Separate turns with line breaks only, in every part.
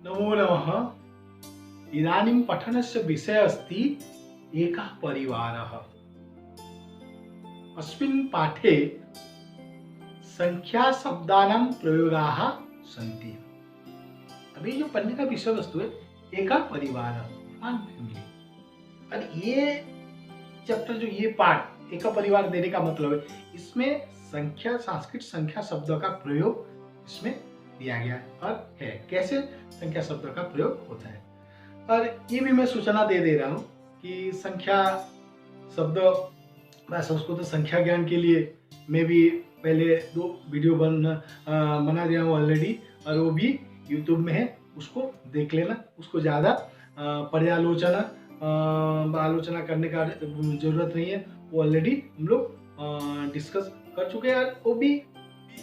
नमो नमः। इदानीं पठनस्य विषयः अस्ति एकः परिवारः। अस्मिन् पाठे संख्याशब्दानां प्रयोगाः सन्ति। अभी जो पढ़ने का विषय वस्तु है एका परिवार, वन फैमिली। और ये चैप्टर जो ये पार्ट एका परिवार देने का मतलब है, इसमें संख्या संस्कृत संख्या शब्दों का प्रयोग इसमें दिया गया और है, कैसे संख्या शब्दों का प्रयोग होता है। और ये भी मैं सूचना दे रहा हूँ कि संख्या शब्द मैं संस्कृत संख्या ज्ञान के लिए मैं भी पहले 2 वीडियो बना दिया हूँ ऑलरेडी, और वो भी यूट्यूब में है, उसको देख लेना। उसको ज़्यादा आलोचना करने का जरूरत नहीं है, वो ऑलरेडी हम लोग डिस्कस कर चुके हैं और वो भी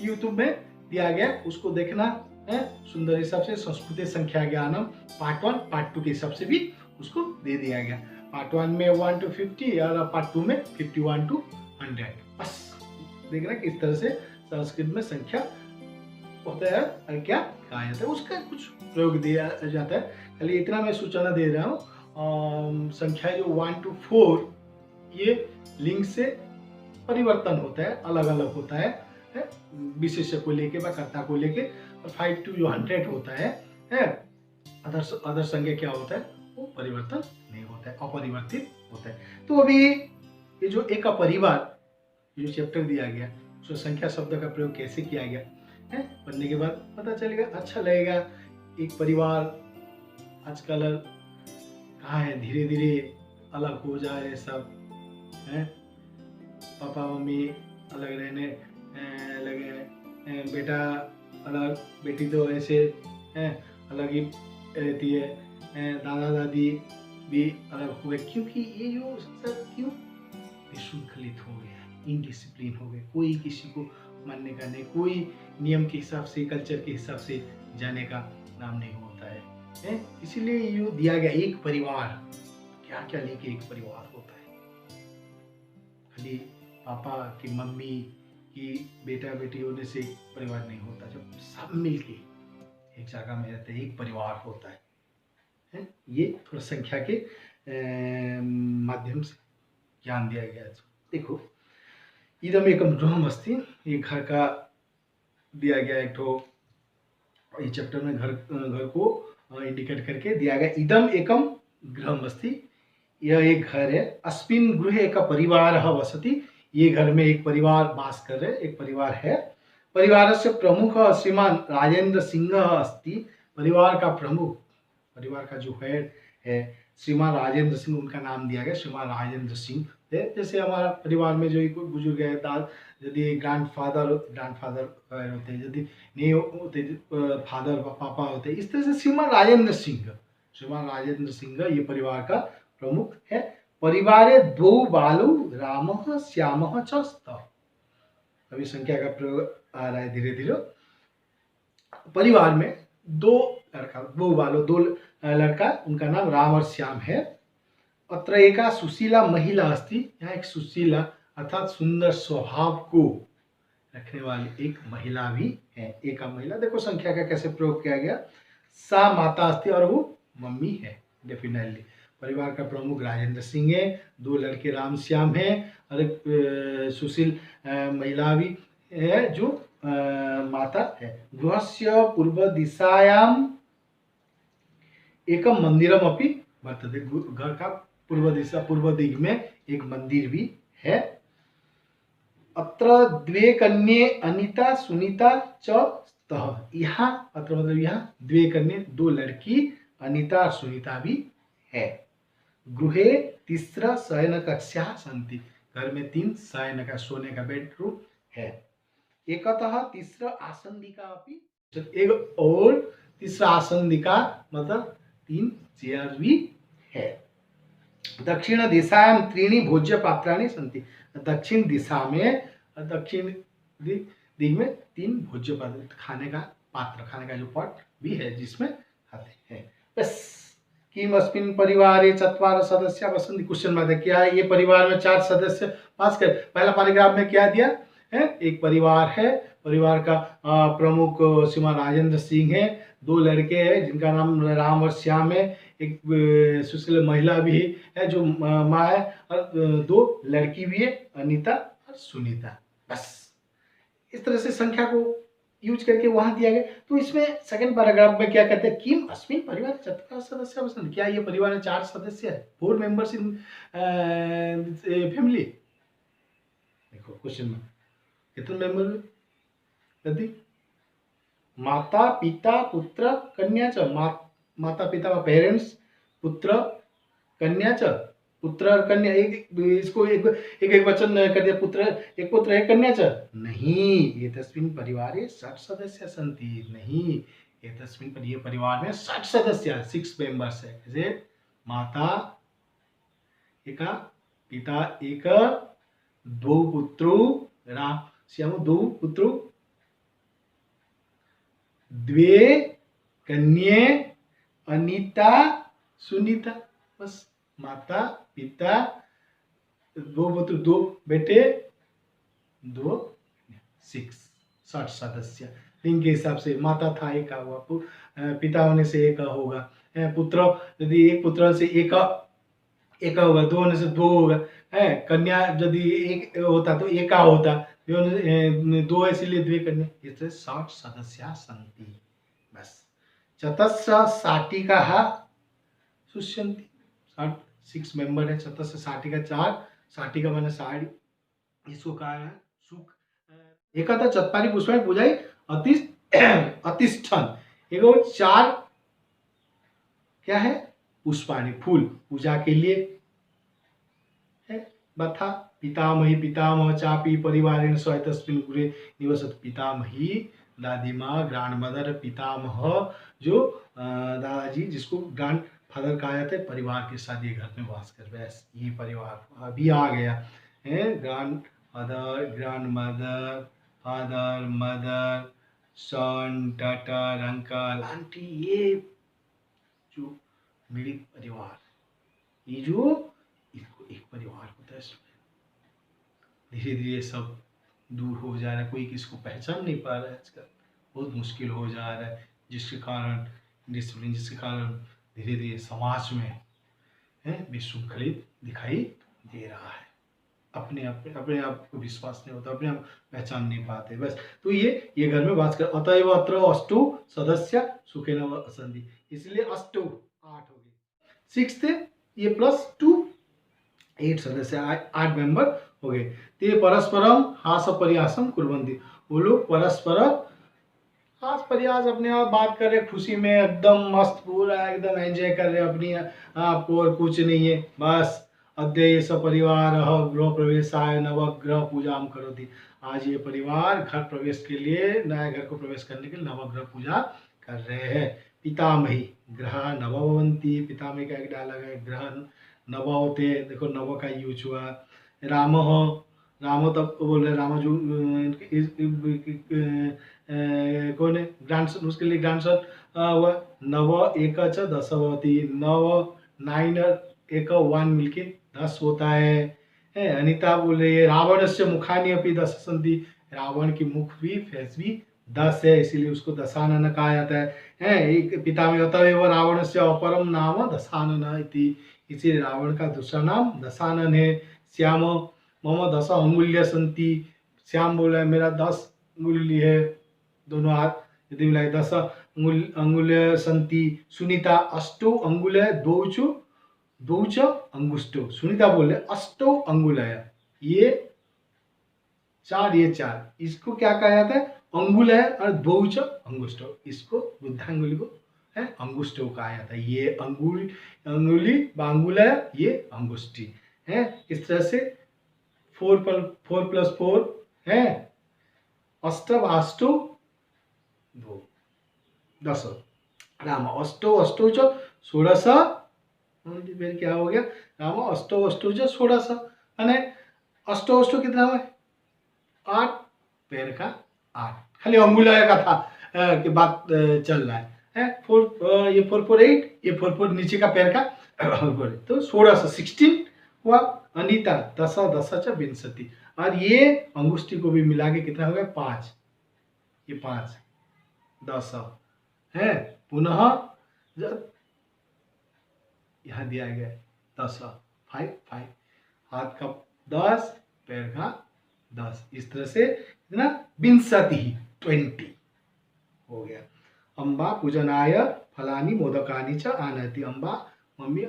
यूट्यूब में दिया गया, उसको देखना है। सुंदर हिसाब से संस्कृत संख्या ज्ञानम पार्ट 1 पार्ट 2 के हिसाब से भी उसको दे दिया गया। पार्ट 1 में 1 to 50 और पार्ट 2 में 51 to 100। बस देखना किस तरह से संस्कृत में संख्या होता है और क्या कहा जाता है, उसका कुछ प्रयोग दिया जाता है। खाली इतना मैं सूचना दे रहा हूँ। संख्या जो 1 to 4 ये लिंग से परिवर्तन होता है, अलग अलग होता है विशेष्य को लेके व कर्ता को लेके। और 5 to जो 100 होता है अदर संख्या क्या होता है, वो परिवर्तन नहीं होता है, अपरिवर्तित होता है। तो अभी ये जो एक परिवार जो चैप्टर दिया गया, उसमें संख्या शब्द का प्रयोग कैसे किया गया है, पढ़ने के बाद पता चलेगा, अच्छा लगेगा। एक परिवार आजकल कहाँ है, धीरे धीरे अलग हो जा रहे सब हैं, पापा मम्मी अलग रहने लगे, बेटा अलग, बेटी तो ऐसे अलग ही रहती है, दादा दादी भी अलग हो गए, क्योंकि ये जो सब क्यों विशृंखलित हो गया, इनडिसिप्लिन हो गए, कोई किसी को मानने का नहीं, कोई नियम के हिसाब से कल्चर के हिसाब से जाने का नाम नहीं होता है। इसीलिए ये दिया गया एक परिवार, क्या क्या लेके एक परिवार होता है। खाली पापा की मम्मी की बेटा बेटी होने से एक परिवार नहीं होता, जब सब मिलके एक जगह में रहते हैं एक परिवार होता है। ये थोड़ा संख्या के माध्यम से ज्ञान दिया गया है। देखो, इदम एकम गृहम अस्ति, ये घर का दिया गया एक ठो, ये चैप्टर में घर को इंडिकेट करके दिया गया। इदम एकम गृहम अस्ति, यह एक घर है। अस्मिन् गृहे एक परिवार वसति, ये घर में एक परिवार वास कर रहे, एक परिवार है। परिवार से प्रमुख श्रीमान राजेंद्र सिंह अस्ति, परिवार का प्रमुख, परिवार का जो हेड है श्रीमान राजेंद्र सिंह, उनका नाम दिया गया श्रीमान राजेंद्र सिंह है। जैसे हमारा परिवार में जो कोई बुजुर्ग है, यदि ग्रैंडफादर होते हैं, यदि नहीं होते फादर पापा होते हैं, इस तरह से श्रीमान राजेंद्र सिंह ये परिवार का प्रमुख है। परिवारे 2 बालौ रामः श्यामः च स्तः, अभी संख्या का प्रयोग आ रहा है धीरे धीरे। परिवार में 2 लड़का, उनका नाम राम और श्याम है। अत्र एका सुशीला महिला अस्ति, यहाँ एक सुशीला अर्थात सुंदर स्वभाव को रखने वाली एक महिला भी है। एक महिला, देखो संख्या का कैसे प्रयोग किया गया, सा माता अस्ति और वो मम्मी है डेफिनेटली। परिवार का प्रमुख राजेंद्र सिंह है, 2 लड़के राम श्याम है और एक सुशील महिला भी है जो माता है। गृहस्य पूर्व दिशायाम एकम मंदिरम अपि वर्तते, घर का पूर्व दिग में एक मंदिर भी है। अत्र 2 कन्ये अनिता सुनीता च स्तः, यहाँ अत्र मतलब यहाँ 2 कन्ये, 2 लड़की अनिता और सुनीता भी है। गृहे 3 शयन कक्षा सन्ति, घर में 3 शयन का सोने का बेडरूम है। एकतः 3 आसंदिका अपि, एक और 3 आसंदिका मतलब 3 चेयर भी है। दक्षिण दिशायां 3 भोज्य पात्राणि सन्ति, दक्षिण दिशा में, दक्षिण दिग में 3 भोज्य पात्र, खाने का पात्र, खाने का जो पॉट भी है जिसमें खाते हैं। बस किम अस्मिन् परिवारे 4 सदस्य वसन्ति, क्वेश्चन में क्या है, ये परिवार में 4 सदस्य पास कर। पहला पैराग्राफ में क्या दिया है, एक परिवार है, परिवार का प्रमुख श्रीमान राजेंद्र सिंह है। 2 लड़के हैं जिनका नाम राम और श्याम है। एक सुशील महिला भी है जो माँ है, और 2 लड़की भी है, अनीता और सुनीता। बस इस तरह से संख्या को यूज करके वहां दिया गया। तो इसमें सेकंड पैराग्राफ में क्या कहते हैं, किम अस्मिन् परिवार चत्वारः सदस्याः सन्ति। क्या ये परिवार में 4 सदस्य है, 4 मेंबर्स इन फैमिली। देखो क्वेश्चन में कितने मेंबर यदि माता पिता पुत्र कन्या च, माता पिता पेरेंट्स, पुत्र कन्या च, पुत्र और कन्या, इसको एक वचन कर दिया, पुत्र एक पुत्र एक कन्या च, नहीं, एतस्मिन् परिवारे 60 सदस्य सन्ति। नहीं, एतस्मिन् ये परिवार में 60 सदस्य 6 मेंबर्स है। जैसे माता एक, पिता एक, 2 पुत्रु राम श्याम, 2 पुत्रु, 2 कन्ये अनीता सुनीता। बस माता पिता, 2 पुत्र 2 बेटे 2 60 सदस्य। लिंग के हिसाब से माता था 1 हुआ, पिता होने से 1 होगा, पुत्र यदि 1 पुत्र से 1 होगा, 2 होने से 2 होगा, है कन्या यदि 1 होता तो 1 होता, 2 इसलिए 2 कन्या। इससे 60 सदस्य सन्ति। बस चतस्र शाटिकाः शुष्यन्ति। 6 मेंबर है, चतस्र शाटिका 4, शाटिका माने साड़ी, इसको कहा है सुख। एकादश चत्वारि पुष्पाणि पूजाय अतिष्ठन्। एगो 4 क्या है, पुष्पाणि फूल पूजा के लिए है। बथा पितामही पितामह चापी परिवारेण सह तस्मिन् गृहे निवसति। पितामही दादी माँ, ग्रैंड मदर, पितामह जो दादाजी, जिसको ग्रैंड फादर कहा जाता है, परिवार के साथ ये घर में वास कर रहे हैं। ये परिवार अभी आ गया है, grand father, grand mother, father, mother, son, daughter, uncle, aunty, ये जो मिलित परिवार, ये जो इसको एक परिवार होता है। धीरे धीरे सब दूर हो जा रहा है, कोई किसको पहचान नहीं पा रहा है आजकल, बहुत मुश्किल हो जा रहा है, जिसके कारण डिसिप्लिन, जिसके कारण धीरे धीरे समाज में विशृंखलित दिखाई दे रहा है। अपने आप को विश्वास नहीं होता, अपने आप पहचान नहीं पाते। बस तो ये घर में बात कर, अतएव अत्र अष्टौ सदस्य सुखेन वसन्ति, इसलिए अष्टौ 8 हो गए, 6 ये +2 8 सदस्य, 8 मेंबर हो गए। ते परस्परम हास परिहासम कुर्वन्ति। वो लोग परस्पर हास परिहास, अपने आप बात कर रहे, खुशी में एकदम मस्त, पूरा एकदम एंजॉय कर रहे अपनी आपको, और कुछ नहीं है। बस अद्य सपरिवार गृह प्रवेशाय नवग्रह पूजा करोति। आज ये परिवार घर प्रवेश के लिए, नए घर को प्रवेश करने के लिए नवग्रह पूजा कर रहे हैं। पितामही ग्रह नव भवन्ति। पितामही का एक डायलॉग है, ग्रह नव होते, देखो नव का यूज हुआ। राम तब बोल रहे, राम जो कौन है, ग्रैंडसन, उसके लिए ग्रैंडसन हुआ। 9 1 च 10 भवति। 9 9 1 1 मिलके 10 होता है। अनिता बोल रही है, रावण से मुखानी अपनी 10 संति। रावण की मुख भी, फेस भी 10 है, इसीलिए उसको दशानन कहा जाता है। एक पिता में होता है वो रावण से अपरम नाम दशानन इति, इसीलिए रावण का दूसरा नाम दशानन है। श्याम मम 10 अंगुल्य संति। श्याम बोला है मेरा 10 अंगुल्य है, दोनों हाथ यदि मिलाए 10 अंगुल्य संति। सुनीता अष्टौ अंगुल्य द्वौ च अंगुष्टौ। सुनीता बोले अष्टौ अंगुल्य, ये 4 ये 4, इसको क्या कहा जाता है, अंगुल है, और द्वौ च अंगुष्टौ, इसको बुद्धांगुली को है अंगुष्टौ कहा जाता है। ये अंगुली बांगुल है, ये अंगुष्ठी है। इस तरह से 4 + 4 है, अष्टव अष्टौ 2 10। राम अष्टौ अष्टौ च 16। फिर क्या हो गया, राम अष्टौ अष्टौ च 16। माने अष्टौ अष्टौ कितना है, 8 पैर का 8, खाली अंगुलाय का था कि बात चल रहा है। 4 ये 4 4 8, ये 4 4 नीचे का पैर का, तो 16 16 हुआ। अनीता 10 10 च 20, और ये अंगुष्ठी को भी मिला के कितना हो गया, 5। ये 5 10 है। पुनः यहाँ दिया गया 10 5 5, हाथ का 10 पैर का 10, इस तरह से कितना 20 20 हो गया। अम्बा पूजनाय फलानी मोदकानी च आनयति। अम्बा मम्मी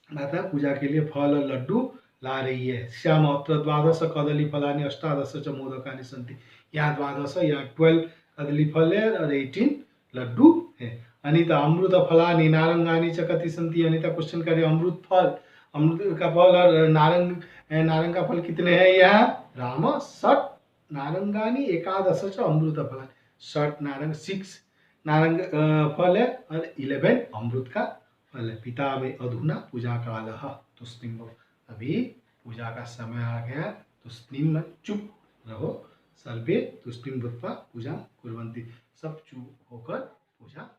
माता पूजा के लिए फल और लड्डू ला रही है। श्याम अत्र द्वादश कदली फलानी अष्टादश च मोदकानी सन्ति। यहाँ 12 यहाँ 12 कदली फल है और 18 लड्डू है। अनिता अमृत फलानी नारंगानी च कति सन्ति। अनिता क्वेश्चन करे अमृत का फल और नारंग का फल कितने हैं यहाँ। राम षट नारंगानी एकादश च अमृत फलानी। षट नारंग 6 नारंग फल है और 11 अमृत का फल है। पिता में अधुना पूजा काल तुष्णिम। अभी पूजा का समय आ गया, तुष्णिम चुप रहो। सर्वे तुष्णिम भूत्वा पूजा कुर्वन्ति। सब चुप होकर पूजा